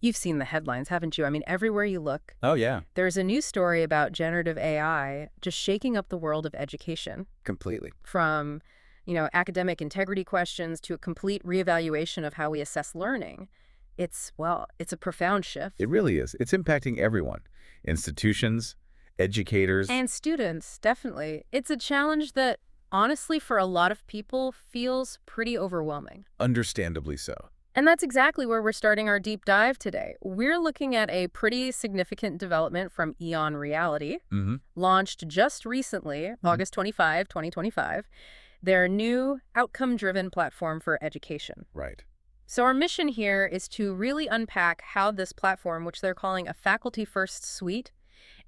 You've seen the headlines, haven't you? I mean, everywhere you look, Oh, yeah. there's a news story about generative AI just shaking up the world of education. Completely. From, academic integrity questions to a complete reevaluation of how we assess learning. It's a profound shift. It really is. It's impacting everyone. Institutions, educators. And students, definitely. It's a challenge that, honestly, for a lot of people, feels pretty overwhelming. Understandably so. And that's exactly where we're starting our deep dive today. We're looking at a pretty significant development from EON Reality, launched just recently, August 25, 2025, their new outcome-driven platform for education. Right. So our mission here is to really unpack how this platform, which they're calling a faculty-first suite,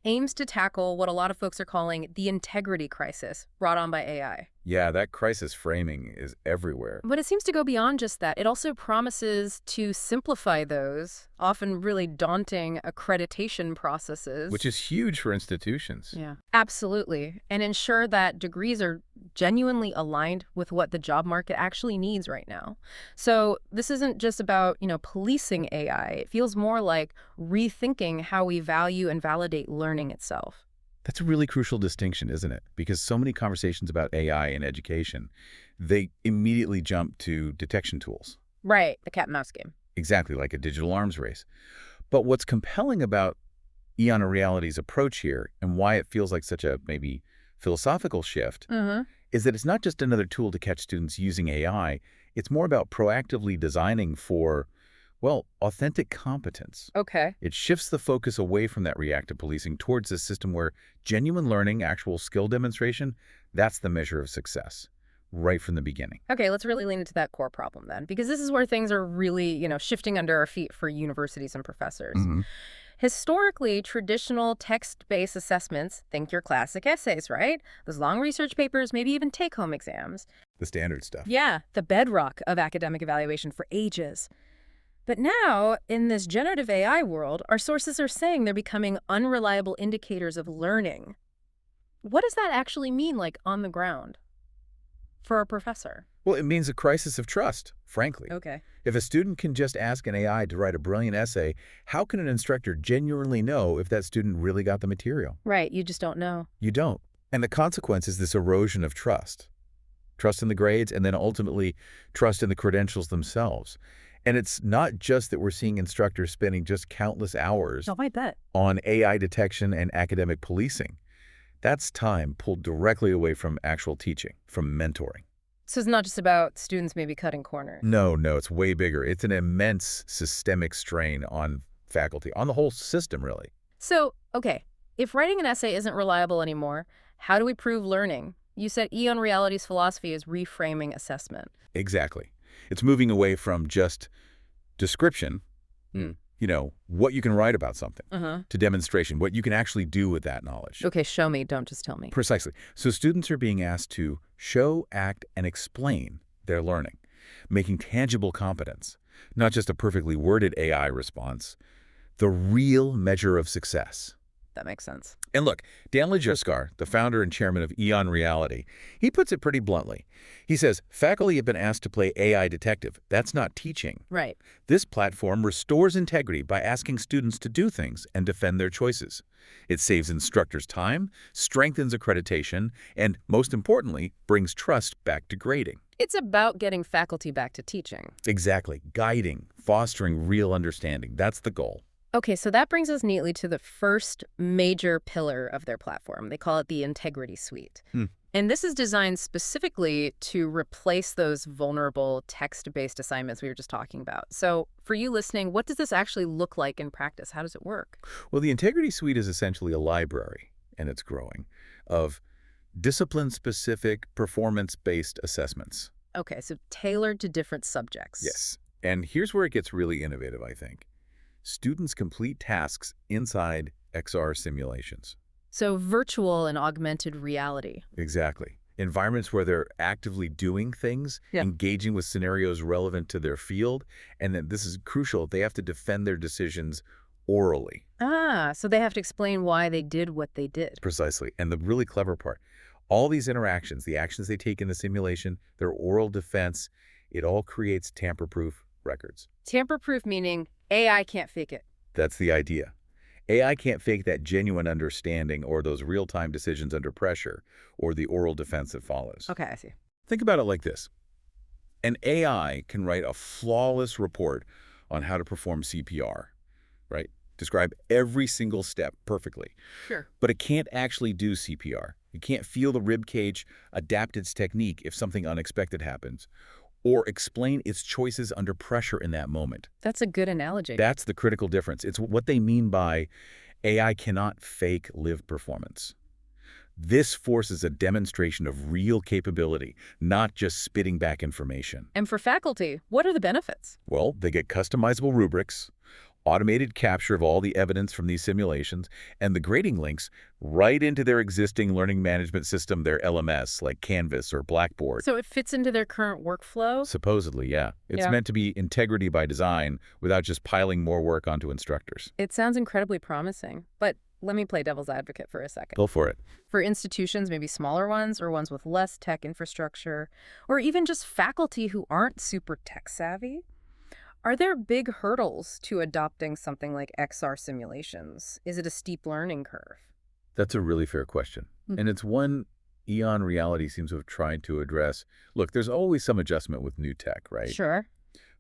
aims to tackle what a lot of folks are calling the integrity crisis brought on by AI. Yeah, that crisis framing is everywhere. But it seems to go beyond just that. It also promises to simplify those often really daunting accreditation processes. Which is huge for institutions. Yeah, absolutely. And ensure that degrees are genuinely aligned with what the job market actually needs right now. So this isn't just about, policing AI. It feels more like rethinking how we value and validate learning itself. That's a really crucial distinction, isn't it? Because so many conversations about AI in education, they immediately jump to detection tools. Right, the cat and mouse game. Exactly, like a digital arms race. But what's compelling about EON Reality's approach here, and why it feels like such a maybe philosophical shift, is that it's not just another tool to catch students using AI. It's more about proactively designing for, well, authentic competence. Okay. It shifts the focus away from that reactive policing towards a system where genuine learning, actual skill demonstration, that's the measure of success, right from the beginning. Okay, let's really lean into that core problem then, because this is where things are really, shifting under our feet for universities and professors. Historically, traditional text-based assessments, think your classic essays, right? Those long research papers, maybe even take-home exams. The standard stuff. Yeah, the bedrock of academic evaluation for ages. But now, in this generative AI world, our sources are saying they're becoming unreliable indicators of learning. What does that actually mean, like, on the ground for a professor? Well, it means a crisis of trust, frankly. Okay. If a student can just ask an AI to write a brilliant essay, how can an instructor genuinely know if that student really got the material? Right, you just don't know. You don't. And the consequence is this erosion of trust. Trust in the grades, and then ultimately trust in the credentials themselves. And it's not just that we're seeing instructors spending just countless hours I bet. on AI detection and academic policing. That's time pulled directly away from actual teaching, from mentoring. So it's not just about students maybe cutting corners. No, it's way bigger. It's an immense systemic strain on faculty, on the whole system, really. So, okay, if writing an essay isn't reliable anymore, how do we prove learning? You said EON Reality's philosophy is reframing assessment. Exactly. It's moving away from just description, what you can write about something, to demonstration, what you can actually do with that knowledge. Okay, show me, don't just tell me. Precisely. So students are being asked to show, act, and explain their learning, making tangible competence, not just a perfectly worded AI response, the real measure of success. That makes sense. And look, Dan Lajuskar, the founder and chairman of EON Reality, he puts it pretty bluntly. He says, faculty have been asked to play AI detective. That's not teaching. Right. This platform restores integrity by asking students to do things and defend their choices. It saves instructors time, strengthens accreditation, and, most importantly, brings trust back to grading. It's about getting faculty back to teaching. Exactly. Guiding, fostering real understanding. That's the goal. Okay, so that brings us neatly to the first major pillar of their platform. They call it the Integrity Suite. And this is designed specifically to replace those vulnerable text-based assignments we were just talking about. So for you listening, what does this actually look like in practice? How does it work? Well, the Integrity Suite is essentially a library, and it's growing, of discipline-specific, performance-based assessments. Okay, so tailored to different subjects. Yes. And here's where it gets really innovative, I think. Students complete tasks inside XR simulations. So virtual and augmented reality. Exactly. Environments where they're actively doing things, engaging with scenarios relevant to their field, and then this is crucial, they have to defend their decisions orally. So they have to explain why they did what they did. Precisely. And the really clever part, all these interactions, the actions they take in the simulation, their oral defense, it all creates tamper-proof records. Tamper-proof meaning AI can't fake it. That's the idea. AI can't fake that genuine understanding or those real-time decisions under pressure or the oral defense that follows. Okay, I see. Think about it like this. An AI can write a flawless report on how to perform CPR, right? Describe every single step perfectly. Sure. But it can't actually do CPR. It can't feel the rib cage, adapt its technique if something unexpected happens, or explain its choices under pressure in that moment. That's a good analogy. That's the critical difference. It's what they mean by AI cannot fake lived performance. This forces a demonstration of real capability, not just spitting back information. And for faculty, what are the benefits? Well, they get customizable rubrics, automated capture of all the evidence from these simulations, and the grading links right into their existing learning management system, their LMS, like Canvas or Blackboard. So it fits into their current workflow? Supposedly, yeah. It's meant to be integrity by design without just piling more work onto instructors. It sounds incredibly promising, but let me play devil's advocate for a second. Go for it. For institutions, maybe smaller ones or ones with less tech infrastructure, or even just faculty who aren't super tech savvy, are there big hurdles to adopting something like XR simulations? Is it a steep learning curve? That's a really fair question. And it's one EON Reality seems to have tried to address. Look, there's always some adjustment with new tech, right? Sure.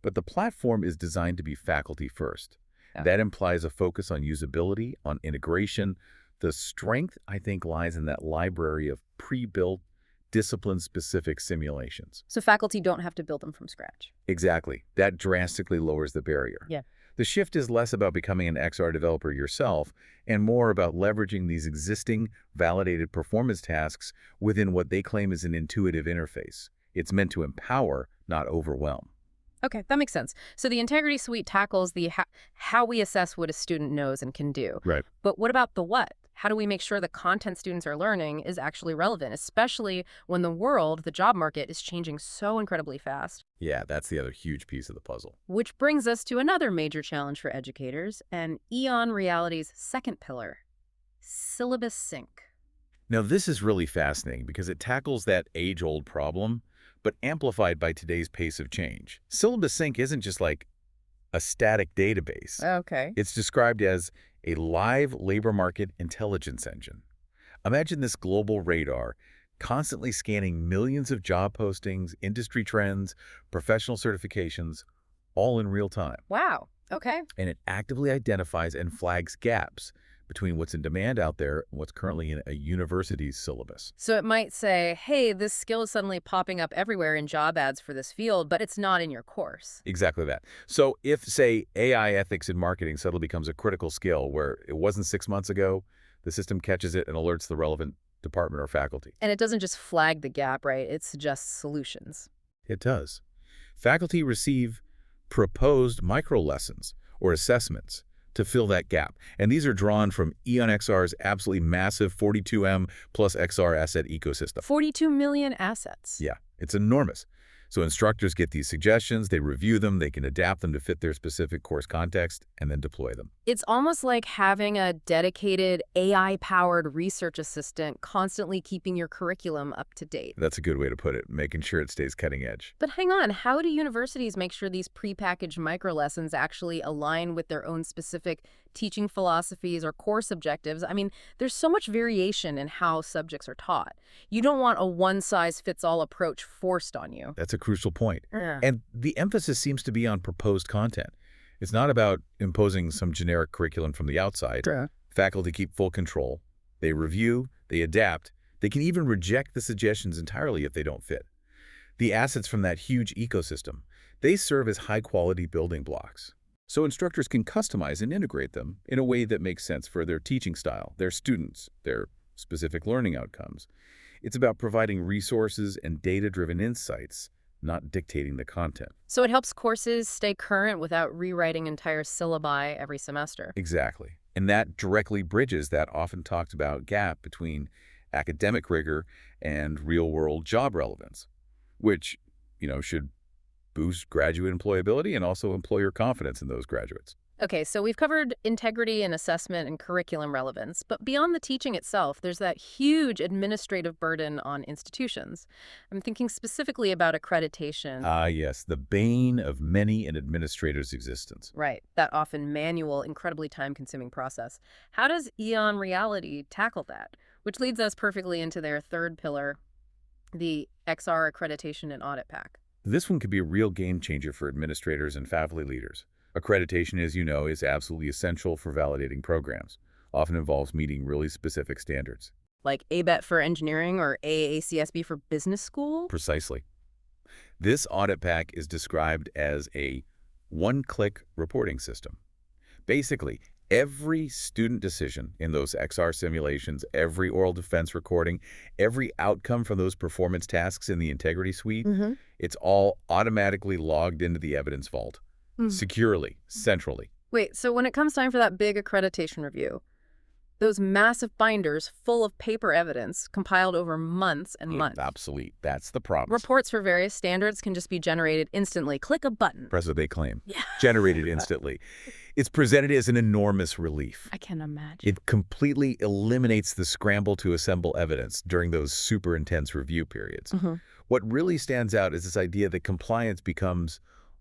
But the platform is designed to be faculty first. Yeah. That implies a focus on usability, on integration. The strength, I think, lies in that library of pre-built, discipline-specific simulations. So faculty don't have to build them from scratch. Exactly. That drastically lowers the barrier. Yeah. The shift is less about becoming an XR developer yourself and more about leveraging these existing, validated performance tasks within what they claim is an intuitive interface. It's meant to empower, not overwhelm. Okay, that makes sense. So the Integrity Suite tackles the how we assess what a student knows and can do. Right. But what about the what? How do we make sure the content students are learning is actually relevant, especially when the world, the job market, is changing so incredibly fast? Yeah, that's the other huge piece of the puzzle. Which brings us to another major challenge for educators and EON Reality's second pillar, Syllabus Sync. Now, this is really fascinating because it tackles that age-old problem, but amplified by today's pace of change. Syllabus Sync isn't just like a static database. Okay. It's described as a live labor market intelligence engine. Imagine this global radar constantly scanning millions of job postings, industry trends, professional certifications, all in real time. Wow. Okay. And it actively identifies and flags gaps between what's in demand out there and what's currently in a university's syllabus. So it might say, hey, this skill is suddenly popping up everywhere in job ads for this field, but it's not in your course. Exactly that. So if, say, AI ethics in marketing suddenly becomes a critical skill where it wasn't 6 months ago, the system catches it and alerts the relevant department or faculty. And it doesn't just flag the gap, right? It suggests solutions. It does. Faculty receive proposed micro-lessons or assessments to fill that gap. And these are drawn from EON XR's absolutely massive 42M plus XR asset ecosystem. 42 million assets. Yeah, it's enormous. So instructors get these suggestions, they review them, they can adapt them to fit their specific course context, and then deploy them. It's almost like having a dedicated AI-powered research assistant constantly keeping your curriculum up to date. That's a good way to put it, making sure it stays cutting edge. But hang on, how do universities make sure these prepackaged microlessons actually align with their own specific teaching philosophies or course objectives? I mean, there's so much variation in how subjects are taught. You don't want a one-size-fits-all approach forced on you. That's a crucial point. Yeah. And the emphasis seems to be on proposed content. It's not about imposing some generic curriculum from the outside. True. Faculty keep full control. They review, they adapt. They can even reject the suggestions entirely if they don't fit. The assets from that huge ecosystem, they serve as high-quality building blocks. So instructors can customize and integrate them in a way that makes sense for their teaching style, their students, their specific learning outcomes. It's about providing resources and data-driven insights, not dictating the content. So it helps courses stay current without rewriting entire syllabi every semester. Exactly. And that directly bridges that often talked about gap between academic rigor and real-world job relevance, which, should boost graduate employability and also employer confidence in those graduates. Okay, so we've covered integrity and assessment and curriculum relevance, but beyond the teaching itself, there's that huge administrative burden on institutions. I'm thinking specifically about accreditation. Ah, yes, the bane of many an administrator's existence. Right, that often manual, incredibly time-consuming process. How does EON Reality tackle that? Which leads us perfectly into their third pillar, the XR Accreditation and Audit Pack. This one could be a real game changer for administrators and faculty leaders. Accreditation, as you know, is absolutely essential for validating programs. Often involves meeting really specific standards. Like ABET for engineering or AACSB for business school? Precisely. This audit pack is described as a one-click reporting system. Basically, every student decision in those XR simulations, every oral defense recording, every outcome from those performance tasks in the Integrity Suite, it's all automatically logged into the evidence vault, securely, centrally. Wait, so when it comes time for that big accreditation review, those massive binders full of paper evidence compiled over months and months. Obsolete. That's the problem. Reports for various standards can just be generated instantly. Click a button. Press what they claim. Yeah. Generated instantly. It's presented as an enormous relief. I can imagine. It completely eliminates the scramble to assemble evidence during those super intense review periods. What really stands out is this idea that compliance becomes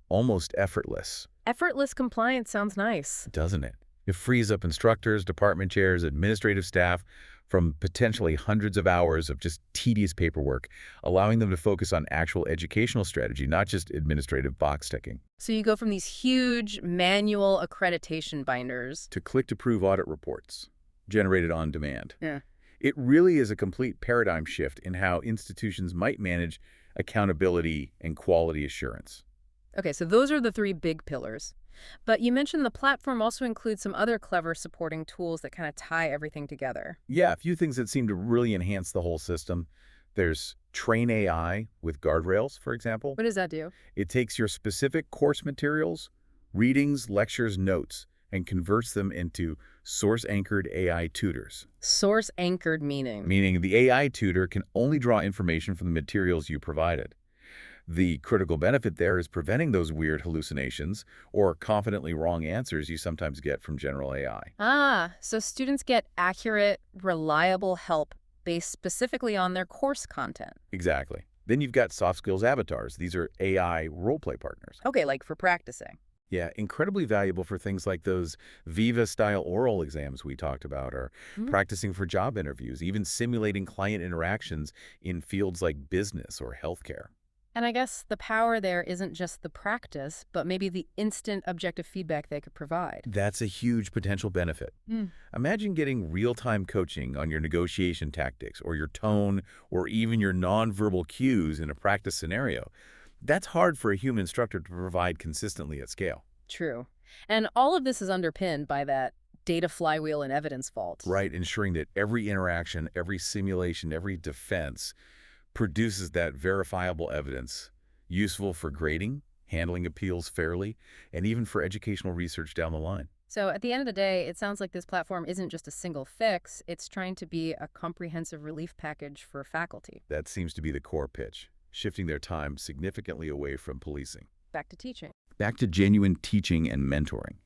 almost effortless. Effortless compliance sounds nice. Doesn't it? It frees up instructors, department chairs, administrative staff from potentially hundreds of hours of just tedious paperwork, allowing them to focus on actual educational strategy, not just administrative box ticking. So you go from these huge manual accreditation binders to click-to-prove audit reports, generated on demand. Yeah. It really is a complete paradigm shift in how institutions might manage accountability and quality assurance. Okay, so those are the three big pillars. But you mentioned the platform also includes some other clever supporting tools that kind of tie everything together. Yeah, a few things that seem to really enhance the whole system. There's Train AI with guardrails, for example. What does that do? It takes your specific course materials, readings, lectures, notes, and converts them into source-anchored AI tutors. Source-anchored meaning? Meaning the AI tutor can only draw information from the materials you provided. The critical benefit there is preventing those weird hallucinations or confidently wrong answers you sometimes get from general AI. Ah, so students get accurate, reliable help based specifically on their course content. Exactly. Then you've got soft skills avatars. These are AI role-play partners. Okay, like for practicing. Yeah, incredibly valuable for things like those Viva-style oral exams we talked about, or practicing for job interviews, even simulating client interactions in fields like business or healthcare. And I guess the power there isn't just the practice, but maybe the instant objective feedback they could provide. That's a huge potential benefit. Imagine getting real-time coaching on your negotiation tactics or your tone or even your nonverbal cues in a practice scenario. That's hard for a human instructor to provide consistently at scale. True. And all of this is underpinned by that data flywheel and evidence vault. Right, ensuring that every interaction, every simulation, every defense produces that verifiable evidence, useful for grading, handling appeals fairly, and even for educational research down the line. So at the end of the day, it sounds like this platform isn't just a single fix, it's trying to be a comprehensive relief package for faculty. That seems to be the core pitch, shifting their time significantly away from policing. Back to teaching. Back to genuine teaching and mentoring,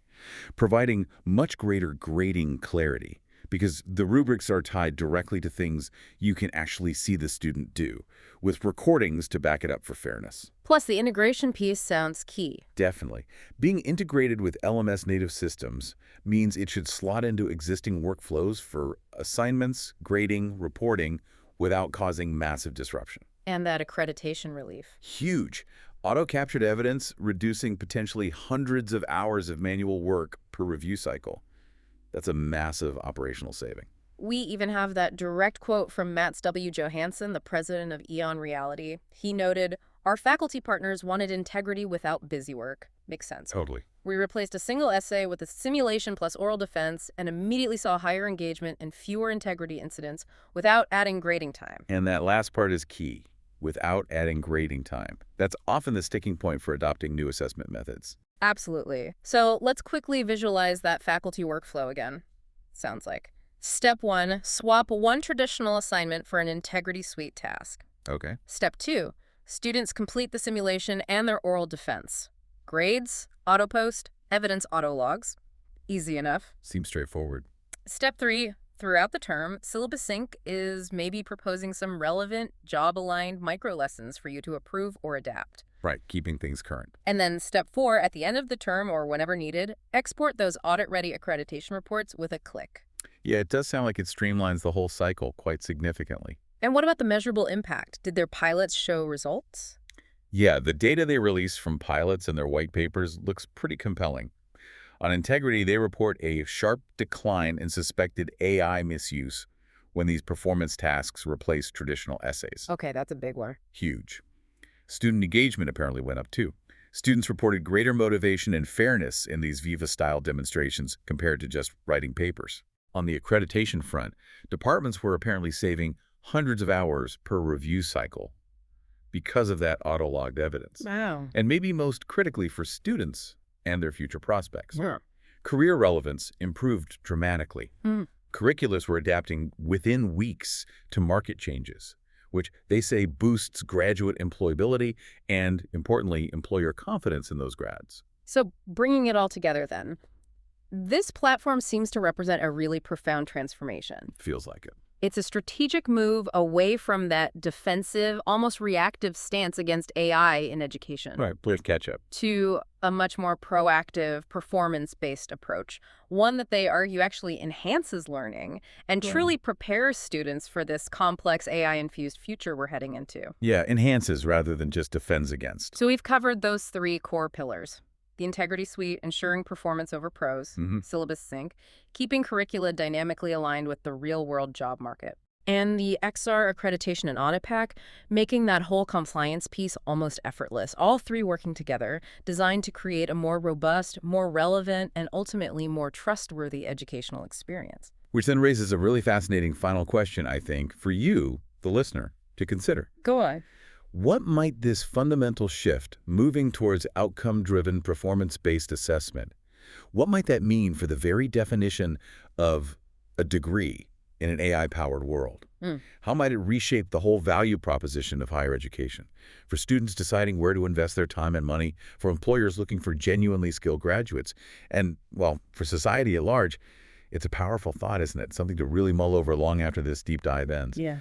providing much greater grading clarity, because the rubrics are tied directly to things you can actually see the student do, with recordings to back it up for fairness. Plus, the integration piece sounds key. Definitely. Being integrated with LMS native systems means it should slot into existing workflows for assignments, grading, reporting, without causing massive disruption. And that accreditation relief. Huge. Auto-captured evidence reducing potentially hundreds of hours of manual work per review cycle. That's a massive operational saving. We even have that direct quote from Mats W. Johansson, the president of EON Reality. He noted, "Our faculty partners wanted integrity without busywork." Makes sense. Totally. We replaced a single essay with a simulation plus oral defense and immediately saw higher engagement and fewer integrity incidents without adding grading time. And that last part is key, without adding grading time. That's often the sticking point for adopting new assessment methods. Absolutely. So let's quickly visualize that faculty workflow again. Sounds like. Step 1, swap one traditional assignment for an Integrity Suite task. Okay. Step 2, students complete the simulation and their oral defense. Grades, auto-post, Evidence auto logs. Easy enough. Seems straightforward. Step 3, throughout the term, Syllabus Sync is maybe proposing some relevant, job-aligned micro-lessons for you to approve or adapt. Right, keeping things current. And then step 4, at the end of the term or whenever needed, export those audit-ready accreditation reports with a click. Yeah, it does sound like it streamlines the whole cycle quite significantly. And what about the measurable impact? Did their pilots show results? Yeah, the data they release from pilots and their white papers looks pretty compelling. On integrity, they report a sharp decline in suspected AI misuse when these performance tasks replace traditional essays. Okay, that's a big one. Huge. Student engagement apparently went up too. Students reported greater motivation and fairness in these Viva-style demonstrations compared to just writing papers. On the accreditation front, departments were apparently saving hundreds of hours per review cycle because of that auto-logged evidence. Wow. And maybe most critically for students and their future prospects. Yeah. Career relevance improved dramatically. Curriculums were adapting within weeks to market changes, which they say boosts graduate employability and, importantly, employer confidence in those grads. So bringing it all together then, this platform seems to represent a really profound transformation. Feels like it. It's a strategic move away from that defensive, almost reactive stance against AI in education. Right, please catch up. To a much more proactive, performance-based approach, one that they argue actually enhances learning and truly prepares students for this complex AI-infused future we're heading into. Yeah, enhances rather than just defends against. So we've covered those 3 core pillars. The Integrity Suite, ensuring performance over prose, Syllabus Sync, keeping curricula dynamically aligned with the real-world job market. And the XR Accreditation and Audit Pack, making that whole compliance piece almost effortless. All 3 working together, designed to create a more robust, more relevant, and ultimately more trustworthy educational experience. Which then raises a really fascinating final question, I think, for you, the listener, to consider. Go on. What might this fundamental shift, moving towards outcome-driven, performance-based assessment, what might that mean for the very definition of a degree in an AI-powered world? How might it reshape the whole value proposition of higher education? For students deciding where to invest their time and money, for employers looking for genuinely skilled graduates, and, well, for society at large, it's a powerful thought, isn't it? Something to really mull over long after this deep dive ends. Yeah.